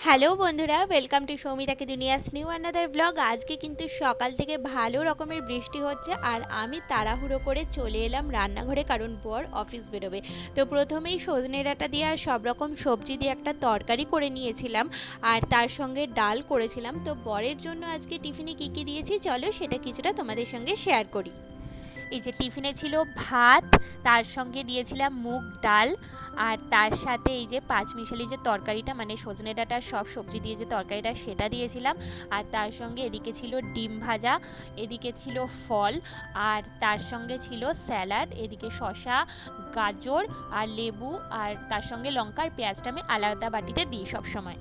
Hello বন্ধুরা, welcome to সৌমিতাকে দুনিয়াস নিউ আনাদার ব্লগ। আজকে কিন্তু সকাল থেকে ভালো রকমের বৃষ্টি হচ্ছে আর আমি তাড়াহুড়ো করে চলে এলাম রান্নাঘরে, কারণ বর অফিস বেরোবে। তো প্রথমেই সজনে ডাঁটা দিয়ে আর সব রকম সবজি দিয়ে একটা তরকারি করে নিয়েছিলাম আর তার সঙ্গে ডাল করেছিলাম। তো বরের জন্য আজকে টিফিনে কী কী দিয়েছি চলো সেটা কিছুটা তোমাদের সঙ্গে শেয়ার করি। এই যে টিফিনে ছিল ভাত, তার সঙ্গে দিয়েছিলাম মুগ ডাল, আর তার সাথে এই যে পাঁচমিশালি যে তরকারিটা মানে সজনে ডাঁটা সব সবজি দিয়ে যে তরকারিটা সেটা দিয়েছিলাম। আর তার সঙ্গে এদিকে ছিল ডিম ভাজা, এদিকে ছিল ফল, আর তার সঙ্গে ছিল স্যালাড, এদিকে শসা, গাজর আর লেবু, আর তার সঙ্গে লঙ্কা আর পেঁয়াজটা আমি আলাদা বাটিতে দিই সব সময়।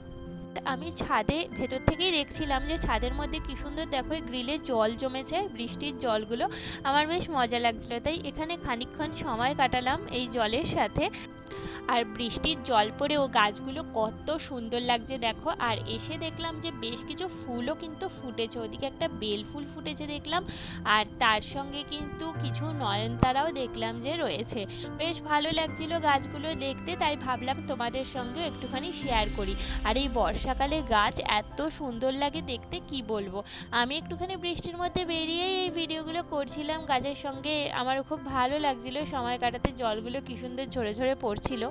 আমি ছাদে ভেতর থেকেই দেখছিলাম যে ছাদের মধ্যে কি সুন্দর দেখো গ্রিলে জল জমেছে, বৃষ্টির জলগুলো আমার বেশ মজা লাগছিল, তাই এখানে খানিকক্ষণ সময় কাটালাম এই জলের সাথে। আর বৃষ্টির জল পড়েও গাছগুলো কত সুন্দর লাগছে দেখো। আর এসে দেখলাম যে বেশ কিছু ফুলও কিন্তু ফুটেছে, ওদিকে একটা বেল ফুল ফুটেছে দেখলাম, আর তার সঙ্গে কিন্তু কিছু নয়নতারাও দেখলাম যে রয়েছে। বেশ ভালো লাগছিল গাছগুলো দেখতে, তাই ভাবলাম তোমাদের সঙ্গে একটুখানি শেয়ার করি। আর এই বর্ষাকালে গাছ এত সুন্দর লাগে দেখতে, কি বলবো। আমি একটুখানি বৃষ্টির মধ্যে বেরিয়েই এই ভিডিওগুলো করছিলাম গাছের সঙ্গে, আমারও খুব ভালো লাগছিল সময় কাটাতে, জলগুলো কি সুন্দর ঝরে ঝরে পড়ছিল।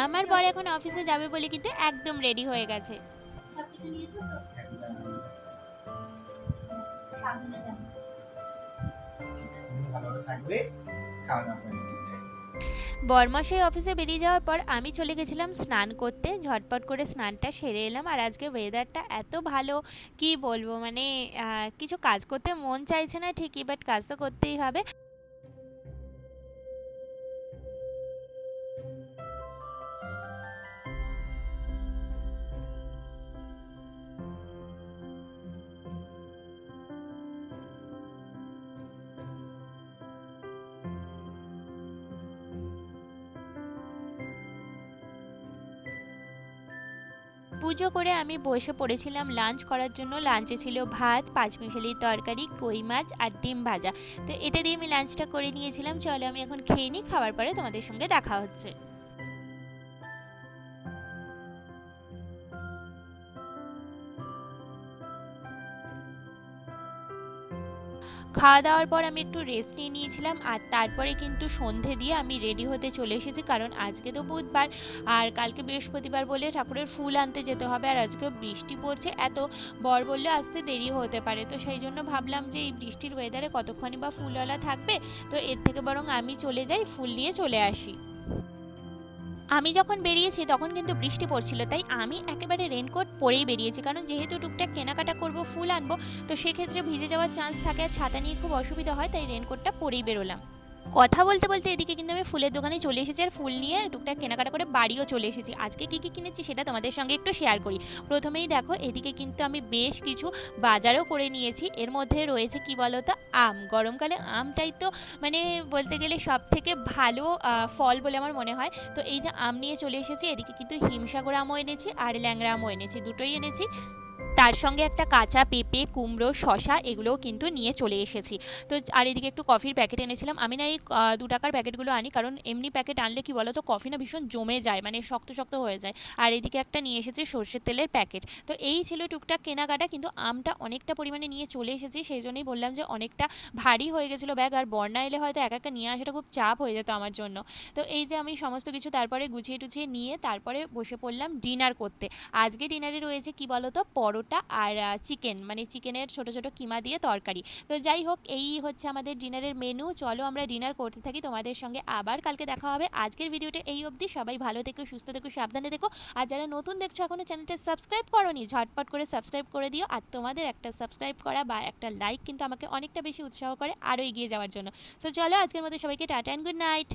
আমার বর এখন অফিসে যাবে বলে কিন্তু একদম রেডি হয়ে গেছে। বরমশাই অফিসে বেরিয়ে যাওয়ার পর আমি চলে গেছিলাম স্নান করতে, ঝটপট করে স্নানটা সেরে এলাম। আর আজকে ওয়েদারটা এত ভালো, কি বলবো, মানে কিছু কাজ করতে মন চাইছে না ঠিকই, বাট কাজ তো করতেই হবে। পুজো করে আমি বসে পড়েছিলাম লাঞ্চ করার জন্য। লাঞ্চে ছিল ভাত, পাঁচমিশালি তরকারি, কই মাছ আর ডিম ভাজা। তো এটা দিয়ে আমি লাঞ্চটা করে নিয়েছিলাম। চলো আমি এখন খেয়ে নিই, খাওয়ার পরে তোমাদের সঙ্গে দেখা হচ্ছে। খাওয়া দাওয়ার পর আমি একটু রেস্ট নিয়ে নিয়েছিলাম, আর তারপরে কিন্তু সন্ধে দিয়ে আমি রেডি হতে চলে এসেছি, কারণ আজকে তো বুধবার আর কালকে বৃহস্পতিবার বলে ঠাকুরের ফুল আনতে যেতে হবে। আর আজকেও বৃষ্টি পড়ছে এত, বর বললে আসতে দেরি হতে পারে, তো সেই জন্য ভাবলাম যে এই বৃষ্টির ওয়েদারে কতক্ষণই বা ফুলওয়ালা থাকবে, তো এর থেকে বরং আমি চলে যাই, ফুল নিয়ে চলে আসি। আমি যখন বেরিয়েছি তখন কিন্তু বৃষ্টি পড়ছিল, তাই আমি একেবারে রেনকোট পরেই বেরিয়েছি, কারণ যেহেতু টুকটাক কেনাকাটা করব, ফুল আনবো, তো সেক্ষেত্রে ভিজে যাওয়ার চান্স থাকে আর ছাতা নিয়ে খুব অসুবিধা হয়, তাই রেনকোটটা পরেই বেরোলাম। কথা বলতে বলতে এদিকে কিন্তু আমি ফুলের দোকানে চলে এসেছি, আর ফুল নিয়ে টুকটাক কেনাকাটা করে বাড়িও চলে এসেছি। আজকে কী কী কিনেছি সেটা তোমাদের সঙ্গে একটু শেয়ার করি। প্রথমেই দেখো এদিকে কিন্তু আমি বেশ কিছু বাজারও করে নিয়েছি। এর মধ্যে রয়েছে কি বলো তো, আম। গরমকালে আমটাই তো মানে বলতে গেলে সব থেকে ভালো ফল বলে আমার মনে হয়। তো এই যে আম নিয়ে চলে এসেছি, এদিকে কিন্তু হিমসাগর আমও এনেছি আর ল্যাংড়া আমও এনেছি, দুটোই এনেছি। তার সঙ্গে একটা কাঁচা পেঁপে, কুমড়ো, শশা এগুলোও কিন্তু নিয়ে চলে এসেছি। তো আর এদিকে একটু কফির প্যাকেট এনেছিলাম। আমি না এই 2 টাকার প্যাকেটগুলো আনি, কারণ এমনি প্যাকেট আনলে কি বলো তো, কফি না ভীষণ জমে যায়, মানে শক্ত শক্ত হয়ে যায়। আর এদিকে একটা নিয়ে এসেছি সর্ষের তেলের প্যাকেট। তো এই ছিল টুকটাক কেনাকাটা, কিন্তু আমটা অনেকটা পরিমাণে নিয়ে চলে এসেছি, সেই জন্যই বললাম যে অনেকটা ভারী হয়ে গেছিলো ব্যাগ, আর বন্যা এলে হয়তো একা একা নিয়ে আসাটা খুব চাপ হয়ে যেত আমার জন্য। তো এই যে আমি সমস্ত কিছু তারপরে গুছিয়ে টুছিয়ে নিয়ে তারপরে বসে পড়লাম ডিনার করতে। আজকে ডিনারে রয়েছে কি বলো তো, পরোটা আর চিকেন, মানে চিকেনের ছোট ছোট কিমা দিয়ে তরকারি। তো যাই হোক, এই হচ্ছে আমাদের ডিনারের মেনু। চলো আমরা ডিনার করতে থাকি, তোমাদের সঙ্গে আবার কালকে দেখা হবে। আজকের ভিডিওটা এই অবধি, সবাই ভালো থেকো, সুস্থ থেকো, সাবধানে থেকো। আর যারা নতুন দেখছো এখনও চ্যানেলটা সাবস্ক্রাইব করোনি, ঝটপট করে সাবস্ক্রাইব করে দিও। আর তোমাদের একটা সাবস্ক্রাইব করা বা একটা লাইক কিন্তু আমাকে অনেকটা বেশি উৎসাহ করে আরও এগিয়ে যাওয়ার জন্য। সো চলো আজকের মতো সবাইকে টাটা অ্যান্ড গুড নাইট।